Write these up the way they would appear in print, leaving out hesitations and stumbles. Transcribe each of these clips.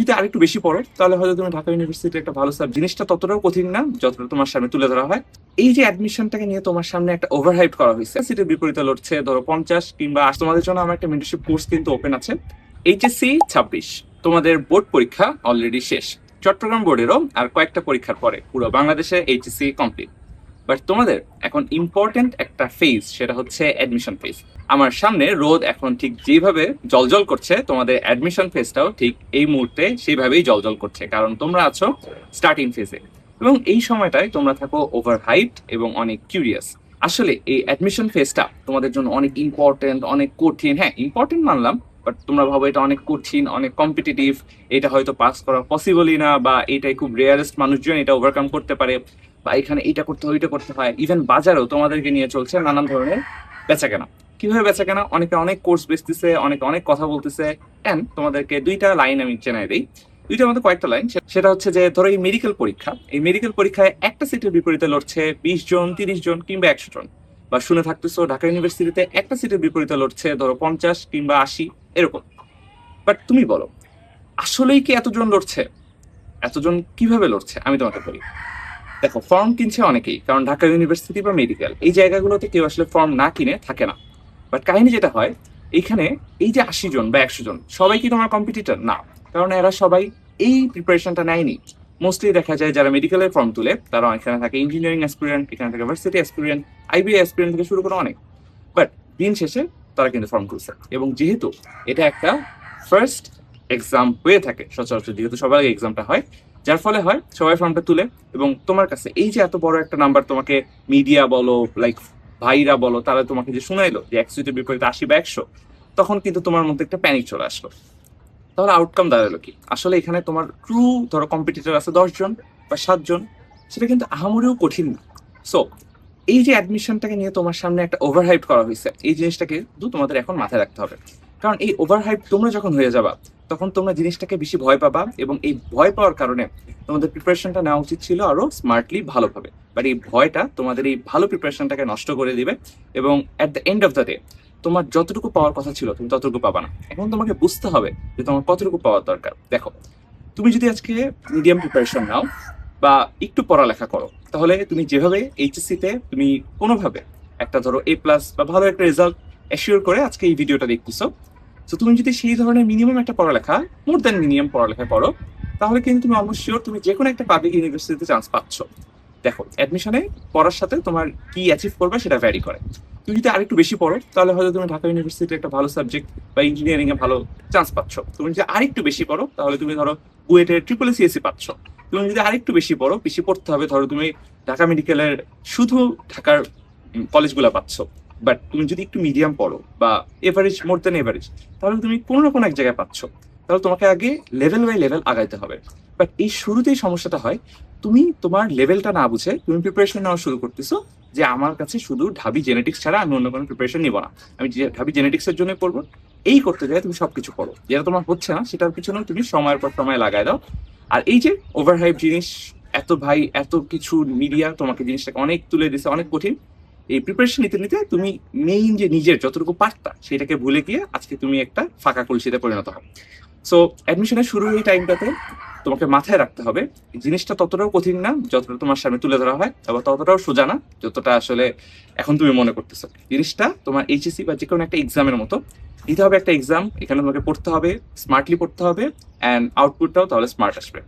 যদি আরেকটু বেশি পড়ো তাহলে হয়তো তুমি ঢাকা ইউনিভার্সিটি একটা ভালো সাবজেক্ট। জিনিসটা ততটাও কঠিন না যতটা তোমার সামনে তুলে ধরা হয়। এই যে অ্যাডমিশনটাকে নিয়ে তোমার সামনে একটা ওভারহাইপ করা হয়েছে, সিটের বিপরীতে লড়ছে ধরো 50 কিংবা তোমাদের জন্য আমার একটা মেন্টরশিপ কোর্স কিন্তু ওপেন আছে। এইচএসসি 26 তোমাদের বোর্ড পরীক্ষা অলরেডি শেষ। চট্টগ্রাম বোর্ডেরও আর কয়েকটা পরীক্ষার পরে পুরো বাংলাদেশে এইচএসসি কমপ্লিট। বাট তোমাদের এখন ইম্পর্টেন্ট একটা ফেজ, সেটা হচ্ছে অ্যাডমিশন ফেজ। আমার সামনে রোদ এখন ঠিক যেভাবে জলজল করছে, তোমাদের অ্যাডমিশন ফেজটাও ঠিক এই মুহূর্তে সেইভাবেই জলজল করছে, কারণ তোমরা আছো স্টার্টিং ফেজে এবং এই সময়টায় তোমরা থাকো ওভার হাইট এবং অনেক কিউরিয়াস। আসলে এই অ্যাডমিশন ফেজটা তোমাদের জন্য অনেক ইম্পর্টেন্ট, অনেক কঠিন। হ্যাঁ, ইম্পর্টেন্ট মানলাম, বাট তোমরা ভাবো এটা অনেক কঠিন, অনেক কম্পিটিটিভ, এটা হয়তো পাস করা পসিবলই না, বা এটাই খুব রেয়ারেস্ট মানুষজন এটা ওভারকাম করতে পারে, বা এখানে এটা করতে হয় ওইটা করতে হয়। ইভেন বাজারেও তোমাদেরকে নিয়ে চলছে নানান ধরনের বেচাকেনা। কিভাবে বেচাকেনা? অনেকে অনেক কোর্স বেচতেছে, অনেকে অনেক কথা বলতেছে। এন্ড তোমাদেরকে দুইটা লাইন আমি চেনাই দিই, দুইটার মধ্যে কয়েকটা লাইন। সেটা হচ্ছে যে ধরো এই মেডিকেল পরীক্ষা, এই মেডিকেল পরীক্ষায় একটা সিটের বিপরীতে লড়ছে 20 জন, 30 জন কিংবা 100 জন। বা শুনে থাকতেছো ঢাকা ইউনিভার্সিটিতে একটা সিটের বিপরীতে লড়ছে ধরো 50 কিংবা 80 এরকম। বাট তুমি বলো, আসলেই কি এতজন লড়ছে? এতজন কিভাবে লড়ছে আমি তোমাকে বলি। দেখো, ফর্ম কিনছে অনেকেই, কারণ ঢাকা ইউনিভার্সিটি বা মেডিকেল এই জায়গাগুলোতে কেউ আসলে ফর্ম না কিনে থাকে না। বাট কাহিনী যেটা হয়, এইখানে এই যে 80 জন বা 100 জন সবাই কি তোমার কম্পিটিটর? না, কারণ এরা সবাই এই প্রিপারেশনটা নেয়নি। মোস্টলি দেখা যায় যারা মেডিকেলের ফর্ম তুলে তারা এখানে থাকে ইঞ্জিনিয়ারিং অ্যাসপিরিয়েন্ট, এখানে থাকে ভার্সিটি অ্যাসপিরিয়েন্ট, আইবিএ অ্যাসপিরিয়েন্ট থেকে শুরু করে অনেক। বাট দিন শেষে তারা কিন্তু ফর্ম তুলছে, এবং যেহেতু এটা একটা ফার্স্ট এক্সাম হয়ে থাকে সচরাচর, যেহেতু সবার আগে এক্সামটা হয়, যার ফলে হয় সবাই ফর্মটা তুলে। এবং তোমার কাছে এই যে এত বড় একটা নাম্বার, তোমাকে মিডিয়া বলো, লাইক ভাইরা বলো, তারা তোমাকে যে শুনাইলো যে 100 বিপরীতে 80 বা 100, তখন কিন্তু তোমার মধ্যে একটা প্যানিক চলে আসলো। তাহলে আউটকাম দাঁড়ালো কি? আসলে এখানে তোমার ট্রু ধরো কম্পিটিটর আছে 10 জন বা 7 জন, সেটা কিন্তু আহামরিও কঠিন না। সো এই যে অ্যাডমিশনটাকে নিয়ে তোমার সামনে একটা ওভারহাইপ করা হয়েছে, এই জিনিসটাকে কিন্তু তোমাদের এখন মাথায় রাখতে হবে। কারণ এই ওভারহাইপ তোমরা যখন হয়ে যাবা, তখন তোমরা জিনিসটাকে বেশি ভয় পাবা, এবং এই ভয় পাওয়ার কারণে তোমাদের প্রিপারেশনটা নেওয়া উচিত ছিল আরো স্মার্টলি, ভালোভাবে। বাট এই ভয়টা তোমাদের এই ভালো প্রিপারেশনটাকে নষ্ট করে দিবে, এবং at the end of the day তোমার যতটুকু পাওয়ার কথা ছিল তুমি ততটুকু পাবা না। এখন তোমাকে বুঝতে হবে যে তোমার কতটুকু পাওয়ার দরকার। দেখো, তুমি যদি আজকে মিডিয়াম প্রিপারেশন নাও বা একটু পড়ালেখা করো, তাহলে তুমি যেভাবে এইচএসসি তে তুমি কোনোভাবে একটা ধরো A+ বা ভালো একটা রেজাল্ট অ্যাসিওর করে আজকে এই ভিডিওটা দেখতেছো, তো তুমি যদি সেই ধরনের মিনিমাম একটা পড়ালেখা, মোর দ্যান মিনিমাম পড়ালেখা করো, তাহলে কিন্তু তুমি অলমোস্ট শিওর তুমি যে কোনো একটা পাবলিক ইউনিভার্সিটিতে চান্স পাচ্ছ। দেখো, অ্যাডমিশনে পড়ার সাথে তোমার কি অ্যাচিভ করবে সেটা ভ্যারি করে। তুমি যদি আরেকটু বেশি পড়ো তাহলে হয়তো তুমি ঢাকা ইউনিভার্সিটির একটা ভালো সাবজেক্ট বা ইঞ্জিনিয়ারিং এ ভালো চান্স পাচ্ছ। তুমি যদি আরেকটু বেশি পড়ো তাহলে তুমি ধরো বুয়েটে SSC পাচ্ছ। তুমি যদি আরেকটু বেশি পড়ো, বেশি পড়তে হবে, ধরো তুমি ঢাকা মেডিকেলের শুধু ঢাকার কলেজগুলো পাচ্ছ। বাট তুমি যদি একটু মিডিয়াম পড়ো বা এভারেজ, মোর দেন এভারেজ, তাহলে তুমি কোনো না কোনো এক জায়গায় পাচ্ছ। তাহলে তোমাকে আগে লেভেল বাই লেভেল আগাইতে হবে। বাট এই শুরুতেই সমস্যাটা হয়, তুমি তোমার লেভেলটা না বুঝে তুমি প্রিপারেশন নেওয়া শুরু করতেছো যে আমার কাছে শুধু ঢাবি জেনেটিক্স ছাড়া আমি অন্য কোনো প্রিপারেশন নিব না, আমি ঢাবি জেনেটিক্সের জন্য পড়বো। এই করতে যায় তুমি সবকিছু পড়ো, যেটা তোমার হচ্ছে না সেটার পিছনেও তুমি সময়ের পর সময় লাগাই দাও। আর এই যে ওভারহাইপ জিনিস, এত ভাই এত কিছু মিডিয়া তোমাকে জিনিসটাকে অনেক তুলে দিছে, অনেক কঠিন। এই প্রিপারেশন নিতে নিতে তুমি মেইন যে নিজের যতটুকু পারতা সেটাকে ভুলে গিয়ে আজকে তুমি একটা ফাঁকা কলসিতে পরিণত হও। সো অ্যাডমিশনের শুরুর এই টাইমটাতে তোমাকে মাথায় রাখতে হবে জিনিসটা ততটাও কঠিন না যতটা তোমার সামনে তুলে ধরা হয়, আবার ততটাও সোজা না যতটা আসলে এখন তুমি মনে করতেছো। জিনিসটা তোমার এইচএসসি বা যে কোনো একটা এক্সামের মতো, দিতে হবে একটা এক্সাম, এখানে তোমাকে পড়তে হবে, স্মার্টলি পড়তে হবে, অ্যান্ড আউটপুটটাও তাহলে স্মার্ট আসবে।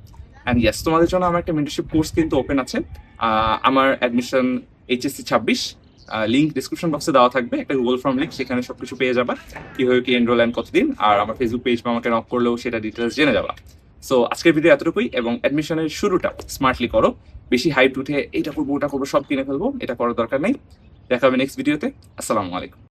অ্যান্ড ইয়েস, তোমাদের জন্য আমার একটা মেন্টরশিপ কোর্স কিন্তু ওপেন আছে। আমার অ্যাডমিশন এইচএসসি 26, লিঙ্ক ডিসক্রিপশন বক্সে দেওয়া থাকবে, একটা গুগল ফর্ম লিঙ্ক, সেখানে সবকিছু পেয়ে যাবা, কিভাবে কি এনরোল অ্যান্ড কতদিন। আর আমার ফেসবুক পেজ বা আমাকে নক করলেও সেটা ডিটেলস জেনে যাবা। সো আজকের ভিডিও এতটুকুই, এবং অ্যাডমিশনের শুরুটা স্মার্টলি করো। বেশি হাইট উঠে এটা করবো ওটা করবো সব কিনে ফেলবো, এটা করার দরকার নেই। দেখা হবে নেক্সট ভিডিওতে। আসসালামু আলাইকুম।